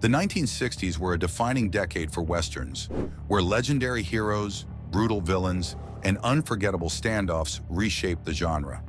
The 1960s were a defining decade for Westerns, where legendary heroes, brutal villains, and unforgettable standoffs reshaped the genre.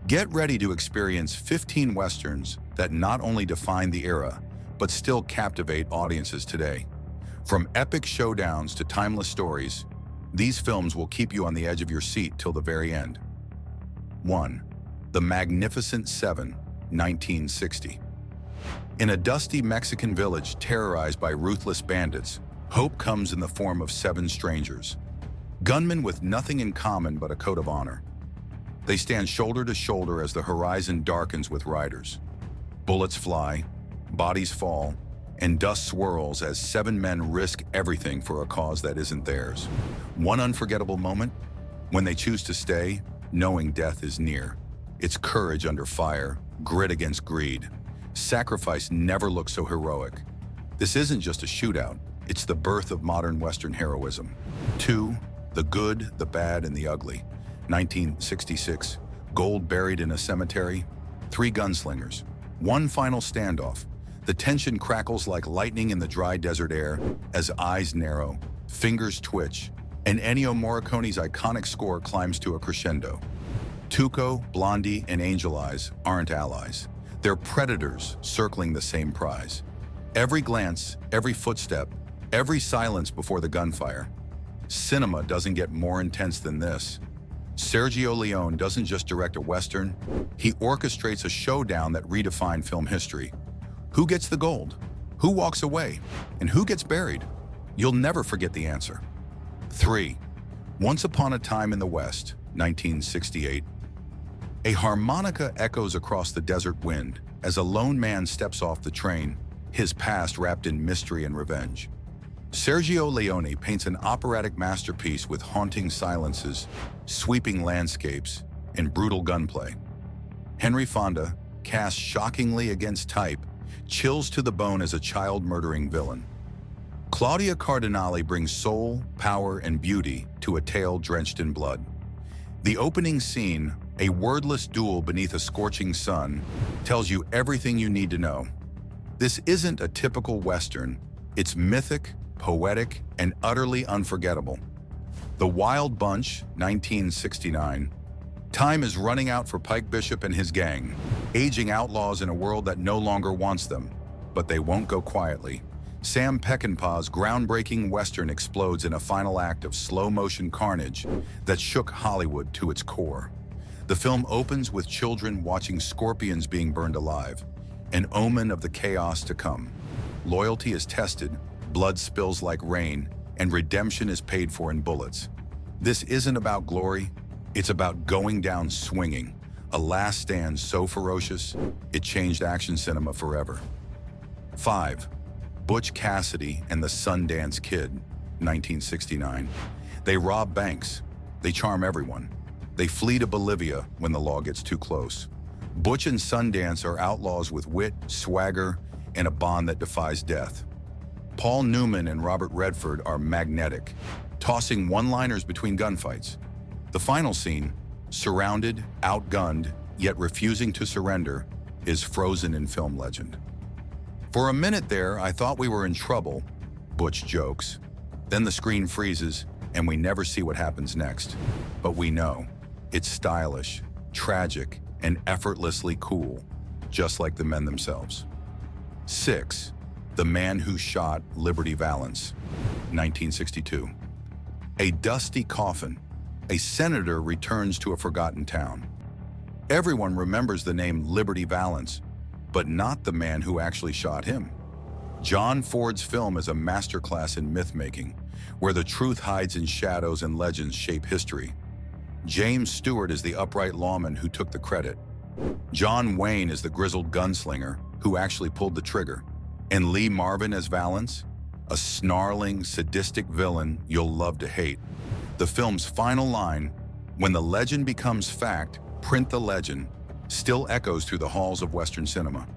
Get ready to experience 15 Westerns that not only define the era, but still captivate audiences today. From epic showdowns to timeless stories, these films will keep you on the edge of your seat till the very end. 1. The Magnificent Seven, 1960. In a dusty Mexican village terrorized by ruthless bandits, hope comes in the form of seven strangers. Gunmen with nothing in common but a code of honor. They stand shoulder to shoulder as the horizon darkens with riders. Bullets fly, bodies fall, and dust swirls as seven men risk everything for a cause that isn't theirs. One unforgettable moment? When they choose to stay, knowing death is near. It's courage under fire, grit against greed. Sacrifice never looked so heroic. This isn't just a shootout, it's the birth of modern Western heroism. 2. The Good, the Bad, and the Ugly. 1966. Gold buried in a cemetery. 3 gunslingers. One final standoff. The tension crackles like lightning in the dry desert air as eyes narrow, fingers twitch, and Ennio Morricone's iconic score climbs to a crescendo. Tuco, Blondie, and Angel Eyes aren't allies. They're predators circling the same prize. Every glance, every footstep, every silence before the gunfire. Cinema doesn't get more intense than this. Sergio Leone doesn't just direct a Western, he orchestrates a showdown that redefined film history. Who gets the gold? Who walks away? And who gets buried? You'll never forget the answer. 3. Once Upon a Time in the West, 1968. A harmonica echoes across the desert wind as a lone man steps off the train, his past wrapped in mystery and revenge. Sergio Leone paints an operatic masterpiece with haunting silences, sweeping landscapes, and brutal gunplay. Henry Fonda, cast shockingly against type, chills to the bone as a child-murdering villain. Claudia Cardinale brings soul, power, and beauty to a tale drenched in blood. The opening scene, a wordless duel beneath a scorching sun, tells you everything you need to know. This isn't a typical Western, it's mythic, poetic, and utterly unforgettable. The Wild Bunch, 1969. Time is running out for Pike Bishop and his gang, aging outlaws in a world that no longer wants them. But they won't go quietly. Sam Peckinpah's groundbreaking Western explodes in a final act of slow-motion carnage that shook Hollywood to its core. The film opens with children watching scorpions being burned alive, an omen of the chaos to come. Loyalty is tested, blood spills like rain, and redemption is paid for in bullets. This isn't about glory, it's about going down swinging, a last stand so ferocious, it changed action cinema forever. 5. Butch Cassidy and the Sundance Kid, 1969. They rob banks, they charm everyone. They flee to Bolivia when the law gets too close. Butch and Sundance are outlaws with wit, swagger, and a bond that defies death. Paul Newman and Robert Redford are magnetic, tossing one-liners between gunfights. The final scene, surrounded, outgunned, yet refusing to surrender, is frozen in film legend. For a minute there, I thought we were in trouble, Butch jokes. Then the screen freezes, and we never see what happens next. But we know. It's stylish, tragic, and effortlessly cool, just like the men themselves. 6. The Man Who Shot Liberty Valance, 1962. A dusty coffin. A senator returns to a forgotten town. Everyone remembers the name Liberty Valance, but not the man who actually shot him. John Ford's film is a masterclass in myth-making, where the truth hides in shadows and legends shape history. James Stewart is the upright lawman who took the credit. John Wayne is the grizzled gunslinger who actually pulled the trigger. And Lee Marvin as Valance, a snarling, sadistic villain you'll love to hate. The film's final line, "When the legend becomes fact, print the legend," still echoes through the halls of Western cinema.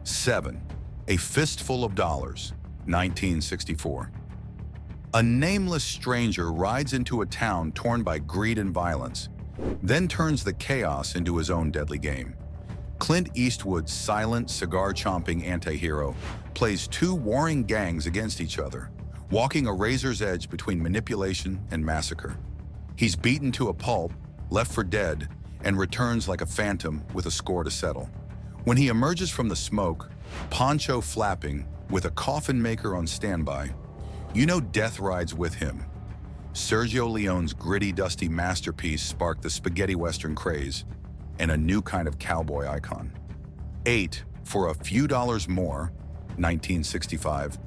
7. A Fistful of Dollars, 1964. A nameless stranger rides into a town torn by greed and violence, then turns the chaos into his own deadly game. Clint Eastwood's silent, cigar-chomping anti-hero plays two warring gangs against each other, walking a razor's edge between manipulation and massacre. He's beaten to a pulp, left for dead, and returns like a phantom with a score to settle. When he emerges from the smoke, poncho flapping, with a coffin maker on standby, you know death rides with him. Sergio Leone's gritty, dusty masterpiece sparked the spaghetti western craze and a new kind of cowboy icon. 8, For a Few Dollars More, 1965,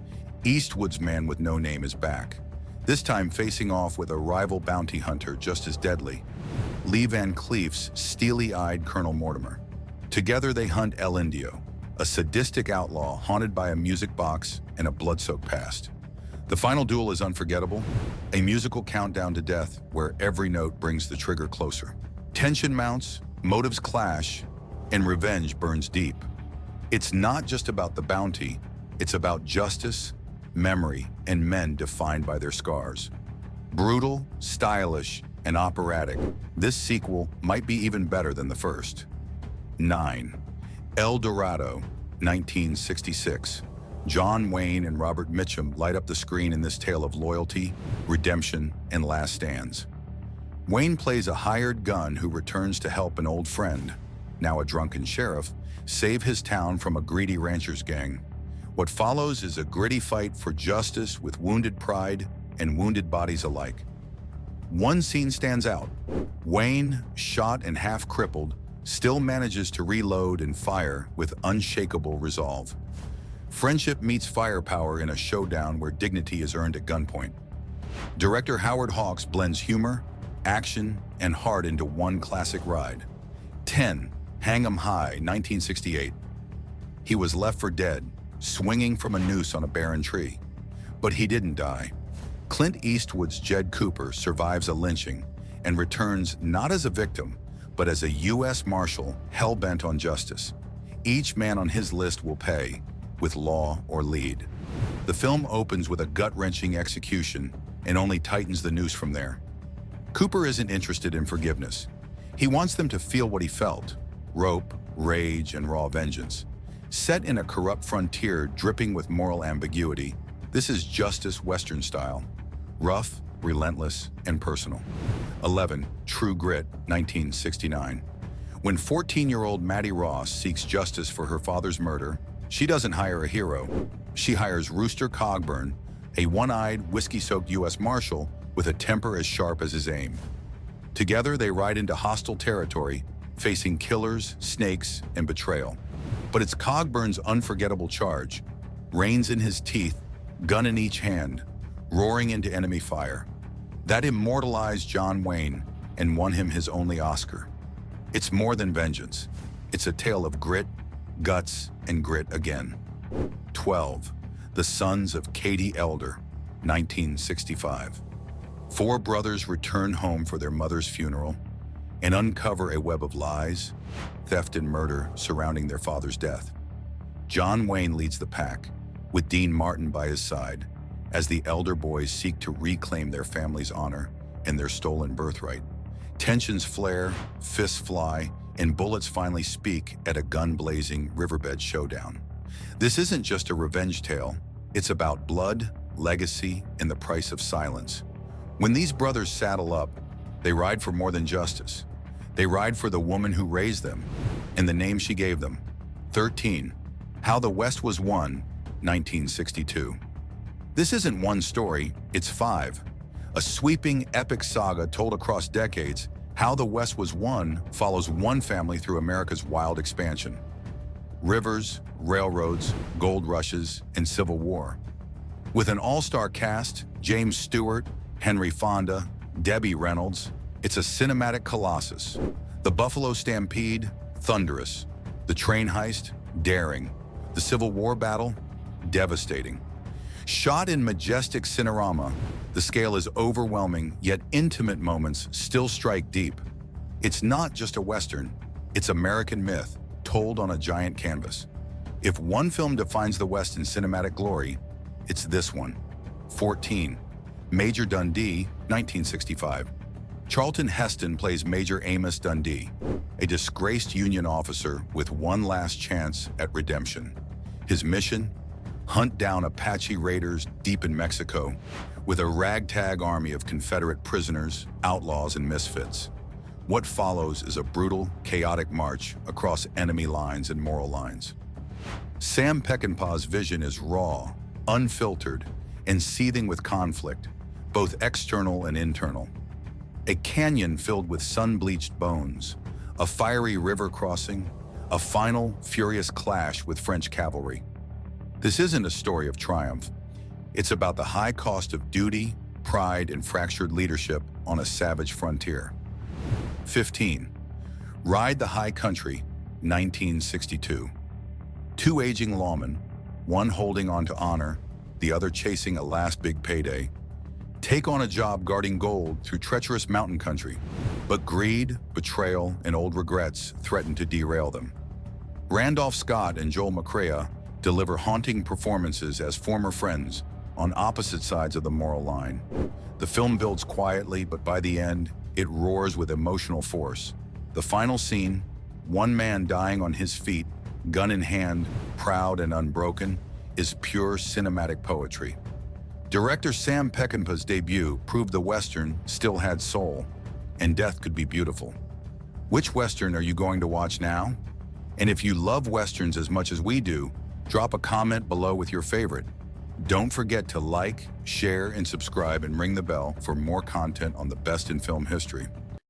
Eastwood's Man with No Name is back, this time facing off with a rival bounty hunter just as deadly, Lee Van Cleef's steely-eyed Colonel Mortimer. Together they hunt El Indio, a sadistic outlaw haunted by a music box and a blood-soaked past. The final duel is unforgettable, a musical countdown to death where every note brings the trigger closer. Tension mounts, motives clash, and revenge burns deep. It's not just about the bounty, it's about justice, memory, and men defined by their scars. Brutal, stylish, and operatic, this sequel might be even better than the first. 9. El Dorado, 1966. John Wayne and Robert Mitchum light up the screen in this tale of loyalty, redemption, and last stands. Wayne plays a hired gun who returns to help an old friend, now a drunken sheriff, save his town from a greedy rancher's gang. What follows is a gritty fight for justice with wounded pride and wounded bodies alike. One scene stands out. Wayne, shot and half crippled, still manages to reload and fire with unshakable resolve. Friendship meets firepower in a showdown where dignity is earned at gunpoint. Director Howard Hawks blends humor, action, and heart into one classic ride. 10. Hang 'em High, 1968. He was left for dead, swinging from a noose on a barren tree. But he didn't die. Clint Eastwood's Jed Cooper survives a lynching and returns not as a victim, but as a U.S. Marshal hell-bent on justice. Each man on his list will pay, with law or lead. The film opens with a gut-wrenching execution and only tightens the noose from there. Cooper isn't interested in forgiveness. He wants them to feel what he felt: rope, rage, and raw vengeance. Set in a corrupt frontier dripping with moral ambiguity, this is justice Western style. Rough, relentless, and personal. 11. True Grit, 1969. When 14-year-old Maddie Ross seeks justice for her father's murder, she doesn't hire a hero. She hires Rooster Cogburn, a one-eyed, whiskey-soaked U.S. Marshal with a temper as sharp as his aim. Together, they ride into hostile territory, facing killers, snakes, and betrayal. But it's Cogburn's unforgettable charge, reins in his teeth, gun in each hand, roaring into enemy fire. That immortalized John Wayne and won him his only Oscar. It's more than vengeance. It's a tale of grit, guts, and grit again. 12. The Sons of Katie Elder, 1965. Four brothers return home for their mother's funeral and uncover a web of lies, theft, and murder surrounding their father's death. John Wayne leads the pack, with Dean Martin by his side, as the elder boys seek to reclaim their family's honor and their stolen birthright. Tensions flare, fists fly, and bullets finally speak at a gun-blazing riverbed showdown. This isn't just a revenge tale. It's about blood, legacy, and the price of silence. When these brothers saddle up, they ride for more than justice. They ride for the woman who raised them and the name she gave them. 13. How the West Was Won, 1962. This isn't one story, it's 5. A sweeping, epic saga told across decades. How the West Was Won follows one family through America's wild expansion. Rivers, railroads, gold rushes, and Civil War. With an all-star cast, James Stewart, Henry Fonda, Debbie Reynolds, it's a cinematic colossus. The Buffalo Stampede, thunderous. The train heist, daring. The Civil War battle, devastating. Shot in majestic cinerama, the scale is overwhelming, yet intimate moments still strike deep. It's not just a Western, it's American myth, told on a giant canvas. If one film defines the West in cinematic glory, it's this one. 14. Major Dundee, 1965. Charlton Heston plays Major Amos Dundee, a disgraced Union officer with one last chance at redemption. His mission? Hunt down Apache raiders deep in Mexico with a ragtag army of Confederate prisoners, outlaws, and misfits. What follows is a brutal, chaotic march across enemy lines and moral lines. Sam Peckinpah's vision is raw, unfiltered, and seething with conflict, both external and internal. A canyon filled with sun-bleached bones, a fiery river crossing, a final, furious clash with French cavalry. This isn't a story of triumph. It's about the high cost of duty, pride, and fractured leadership on a savage frontier. 15. Ride the High Country, 1962. Two aging lawmen, one holding on to honor, the other chasing a last big payday, take on a job guarding gold through treacherous mountain country, but greed, betrayal, and old regrets threaten to derail them. Randolph Scott and Joel McCrea deliver haunting performances as former friends on opposite sides of the moral line. The film builds quietly, but by the end, it roars with emotional force. The final scene, one man dying on his feet, gun in hand, proud and unbroken, is pure cinematic poetry. Director Sam Peckinpah's debut proved the Western still had soul, and death could be beautiful. Which Western are you going to watch now? And if you love Westerns as much as we do, drop a comment below with your favorite. Don't forget to like, share, and subscribe and ring the bell for more content on the best in film history.